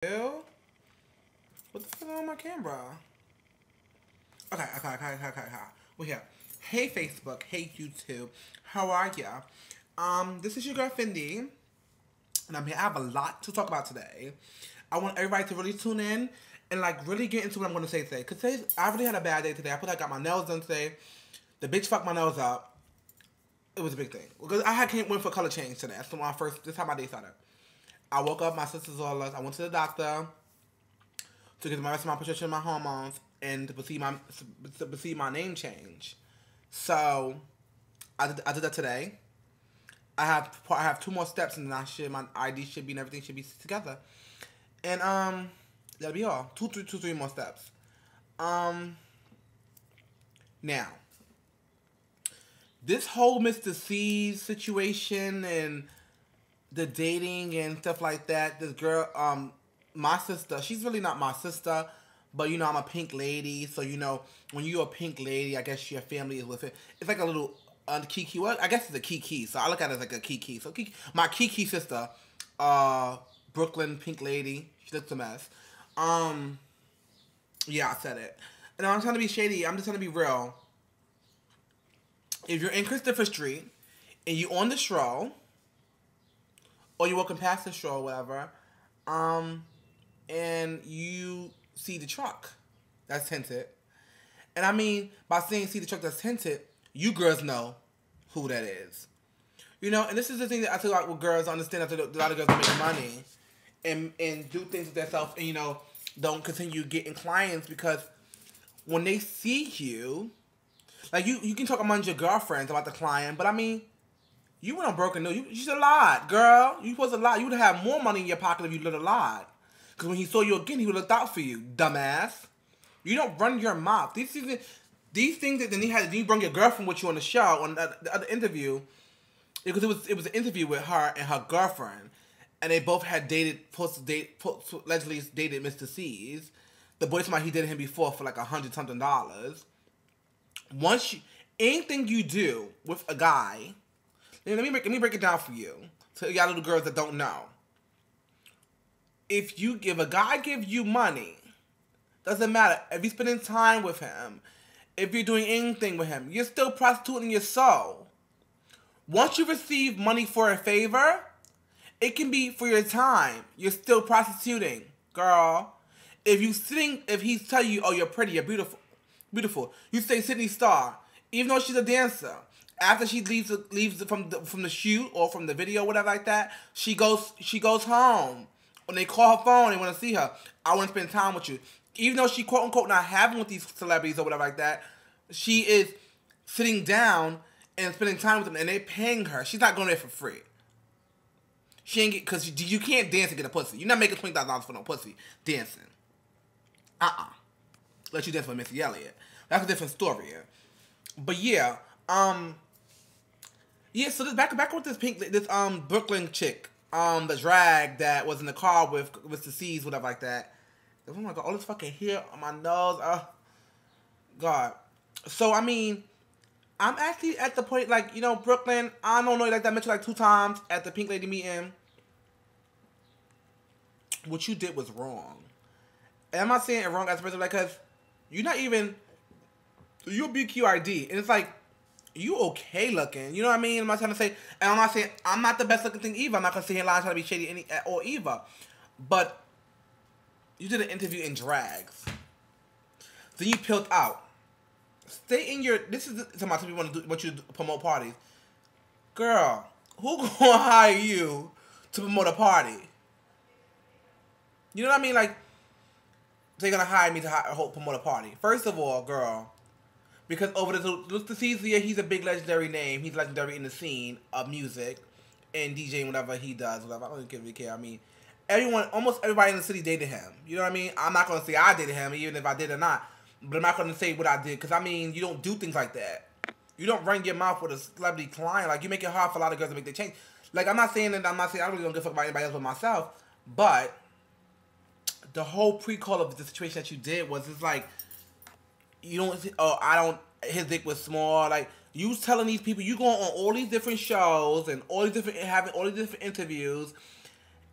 Ew. What the fuck is on my camera? Okay. We're here. Hey Facebook, hey YouTube. How are ya? This is your girl Fendi, and I'm here. I have a lot to talk about today. I want everybody to really tune in and like really get into what I'm gonna say today. Cause today I really had a bad day today. I got my nails done today. The bitch fucked my nails up. It was a big thing because went for a color change today. That's when this is how my day started. I woke up, my sisters all us. I went to the doctor to get my rest of my prescription, my hormones, and to see my name change. So I did that today. I have 2 more steps, and then my ID should be and everything should be together. And that'll be all. 3 more steps. Now this whole Mr. C's situation and the dating and stuff like that. This girl, my sister, she's really not my sister, but you know I'm a pink lady, so you know when you're a pink lady, I guess your family is with it. It's like a little Kiki. Well, I guess it's a Kiki, so I look at it as like a Kiki. So my Kiki sister, Brooklyn pink lady, she looks a mess. Yeah, I said it, and I'm trying to be shady. I'm just trying to be real. If you're in Christopher Street and you on the stroll, or you're walking past the stroll, or whatever, and you see the truck that's tinted, and I mean by saying see the truck that's tinted, you girls know who that is, you know. And this is the thing that I feel like with girls understand that a lot of girls make money and do things with themselves, and you know don't continue getting clients because when they see you. Like, you can talk among your girlfriends about the client, but I mean, you went on broken news. You should have lied, girl. You supposed to lie. You would have had more money in your pocket if you would have lied. Because when he saw you again, he would have looked out for you, dumbass. You don't run your mouth. These things that then you bring your girlfriend with you on the show, on the other interview, because it was an interview with her and her girlfriend, and they both had allegedly dated Mr. C's. The boy told me he dated him before for like $100-something. Anything you do with a guy, let me break it down for you, to y'all little girls that don't know. If a guy gives you money, doesn't matter if you're spending time with him, if you're doing anything with him, you're still prostituting your soul. Once you receive money for a favor, it can be for your time. You're still prostituting, girl. If he's telling you, oh, you're pretty, you're beautiful. You say Sydney Star, even though she's a dancer. After she leaves from the shoot or from the video, whatever like that, she goes home. When they call her phone, they want to see her. I want to spend time with you. Even though she quote unquote not having with these celebrities or whatever like that, she is sitting down and spending time with them, and they paying her. She's not going there for free. She ain't because you can't dance and get a pussy. You're not making $20,000 for no pussy dancing. Let you dance for Missy Elliott. That's a different story. But yeah, so this back with this Brooklyn chick, the drag that was in the car with Mr. C's, whatever like that. Oh my god, all this fucking hair on my nose. Oh god. So I mean, I'm actually at the point like, you know, Brooklyn, I don't know like that. I met you like 2 times at the Pink Lady meeting. What you did was wrong. And I'm not saying it wrong as a person, like, cause you're not even, you're BQID, and it's like, you okay looking, you know what I mean? I'm not trying to say, and I'm not saying, I'm not the best looking thing either. I'm not gonna sit here and lie and try to be shady or either. But, you did an interview in drags. Then you peeled out. Stay in your, this is something people want you to promote parties. Girl, who gonna hire you to promote a party? You know what I mean? Like, they're gonna hire me to promote a party. First of all, girl, because over the season, he's a big legendary name. He's legendary in the scene of music and DJing, whatever he does, whatever. I don't really care. I mean, almost everybody in the city dated him. You know what I mean? I'm not gonna say I dated him, even if I did or not. But I'm not gonna say what I did, because I mean, you don't do things like that. You don't run your mouth with a celebrity client. Like, you make it hard for a lot of girls to make their change. Like, I really don't give a fuck about anybody else but myself. But the whole pre-call of the situation that you did was just like, his dick was small. Like, you was telling these people, you going on all these different shows and having all these different interviews,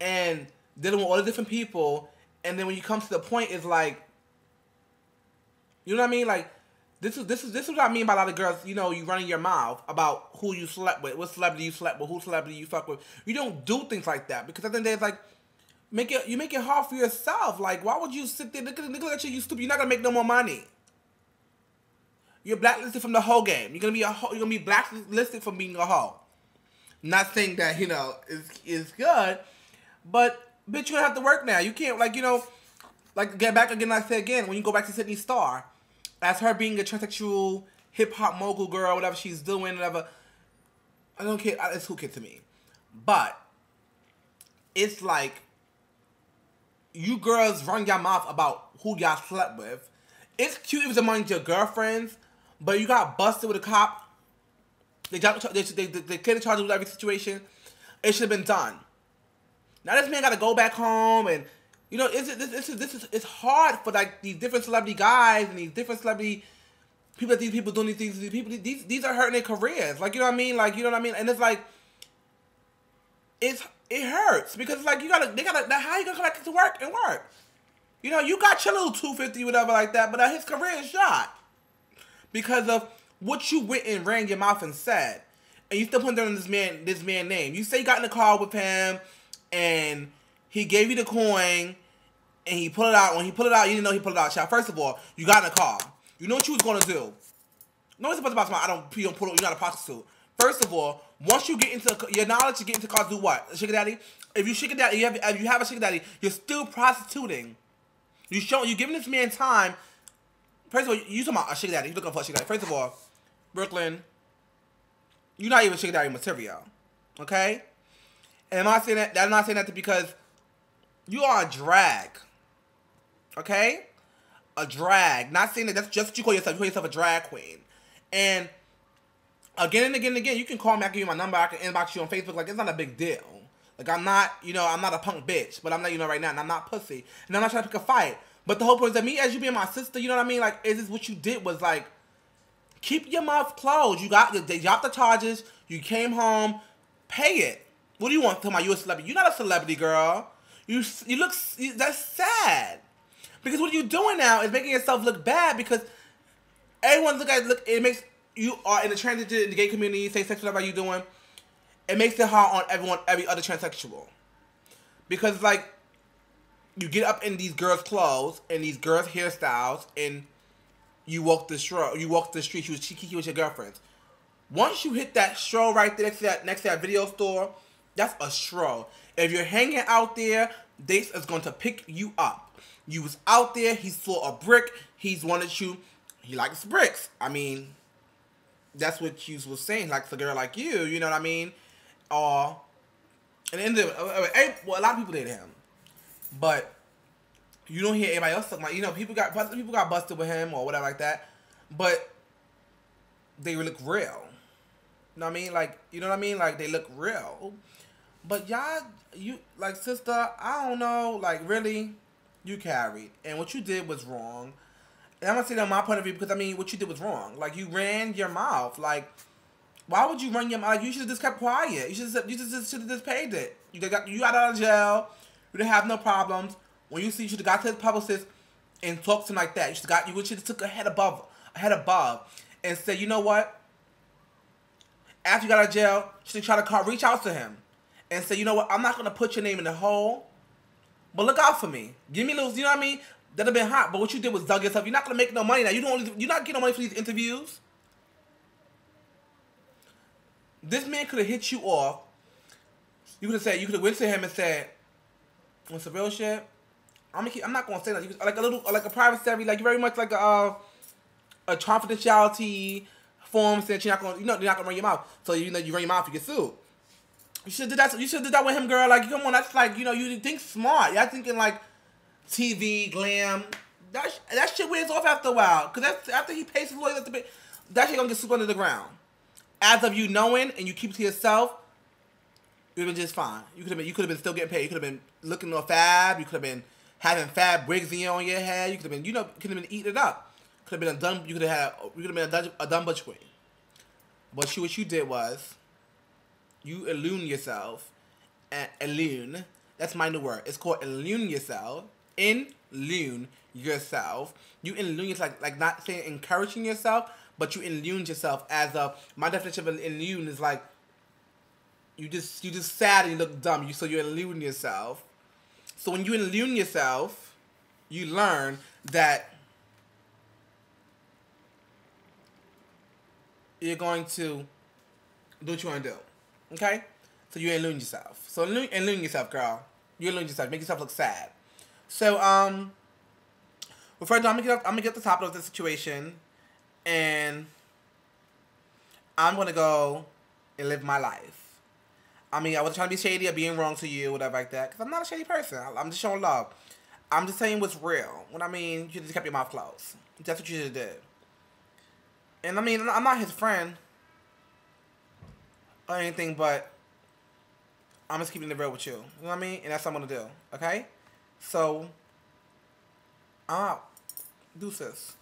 and dealing with all the different people, and then when you come to the point, it's like, you know what I mean? Like, this is what I mean by a lot of girls. You know, you running your mouth about who you slept with, what celebrity you slept with, who celebrity you fuck with. You don't do things like that because at the end of the day, it's like you make it hard for yourself. Like, why would you sit there look at you stupid? You're not gonna make no more money. You're blacklisted from the whole game. You're gonna be blacklisted from being a hoe. Not saying that is good, but bitch, you're gonna have to work now. You can't get back again. Like I said again, when you go back to Sydney Star, as her being a transsexual hip hop mogul girl, whatever she's doing, whatever. I don't care. It's who cares to me, but it's like you girls run your mouth about who y'all slept with. It's cute if it's among your girlfriends, but you got busted with a cop. They clear the charges with every situation. It should have been done. Now this man got to go back home, and you know, it's hard for like these different celebrity guys and these different celebrity people. These people doing these things. These are hurting their careers. Like, you know what I mean? Like, you know what I mean? And it's like it hurts because it's like they gotta how you gonna come back to work and work? You know, you got your little 250 whatever like that, but his career is shot because of what you went and ran your mouth and said, and you still putting down this man name. You say you got in the car with him, and he gave you the coin, and he pulled it out. When he pulled it out, you didn't know he pulled it out. Child, first of all, you got in the car. You know what you was gonna do. No one's supposed to buy you don't pull. You're not a prostitute. First of all, once you get into your knowledge, you get into cars. Do what? A sugar daddy. If you sugar daddy, if you have a sugar daddy, you're still prostituting. You giving this man time. First of all, you talking about a sugar daddy. You looking for a sugar daddy. First of all, Brooklyn, you're not even sugar daddy material, okay? And I'm not saying that because you are a drag, okay? A drag. Not saying that that's just what you call yourself. You call yourself a drag queen. And again and again and again, you can call me. I can give you my number. I can inbox you on Facebook. Like, it's not a big deal. Like, I'm not a punk bitch, but I'm letting you know right now, and I'm not pussy. And I'm not trying to pick a fight. But the whole point is that me, as you being my sister, you know what I mean? Like, is this what you did was like, keep your mouth closed. They dropped the charges. You came home. Pay it. What do you want? Tell me you a celebrity. You're not a celebrity, girl. That's sad. Because what you're doing now is making yourself look bad because everyone it makes you are in the transgender, in the gay community, same sex, whatever you're doing. It makes it hard on every other transsexual. Because like, you get up in these girls' clothes and these girls' hairstyles and you walk the street, you was cheeky with your girlfriends. Once you hit that stroll right there next to that video store, that's a stroll. If you're hanging out there, Dace is going to pick you up. You was out there, he saw a brick, he likes bricks. I mean, that's what you was saying, like a girl like you know what I mean? And a lot of people did him. But you don't hear anybody else talking about, you know, people got busted with him or whatever like that. But they look real. You know what I mean? Like, you know what I mean? Like, they look real. But y'all, like, sister, I don't know, like, really, you carried. And what you did was wrong. And I'm going to say that on my point of view because, I mean, what you did was wrong. Like, you ran your mouth. Like, why would you run your mouth? Like, you should have just kept quiet. You should have just paid it. You got out of jail. You didn't have no problems. When you should have got to his publicist and talked to him like that. You should have took a head above, and said, you know what? After you got out of jail, you should try to reach out to him and say, you know what? I'm not gonna put your name in the hole, but look out for me. Give me a little, you know what I mean? That'd have been hot. But what you did was dug yourself. You're not gonna make no money now. You're not getting no money for these interviews. This man could have hit you off. You could have went to him and said, "What's the real shit? I'm not gonna say that. Like a private secretary, like very much like a confidentiality form saying you're not gonna run your mouth. So you run your mouth, you get sued. You should do that. You should do that with him, girl. Like, come on, that's like, you think smart. Y'all thinking like TV glam. That shit wears off after a while. Cause that's after he pays his lawyers to pay. That shit gonna get swept under the ground. As of you knowing and you keep it to yourself, you'd have been just fine. You could have been still getting paid. You could have been looking all fab. You could have been having fab wigs on your head. You could have been, could have been eating it up. Could have been you could have been a dumb butch queen. But what you did was, you illumined yourself, and illumined That's my new word. It's called illune yourself. Illune yourself. You illune yourself, like not saying encouraging yourself, but you illune yourself as a, my definition of illune is like, you just sad and you look dumb. So you illune yourself. So when you illune yourself, you learn that you're going to do what you want to do. Okay? So you illune yourself. So illune yourself, girl. You illune yourself. Make yourself look sad. So, before I do, I'm gonna get the top of the situation, and I'm gonna go and live my life. I mean, I wasn't trying to be shady or being wrong to you, whatever like that, because I'm not a shady person. I'm just showing love. I'm just saying what's real. When I mean, you just kept your mouth closed. That's what you should have did. And I mean, I'm not his friend or anything, but I'm just keeping it real with you. You know what I mean? And that's what I'm gonna do. Okay? So, I'm out. Deuces.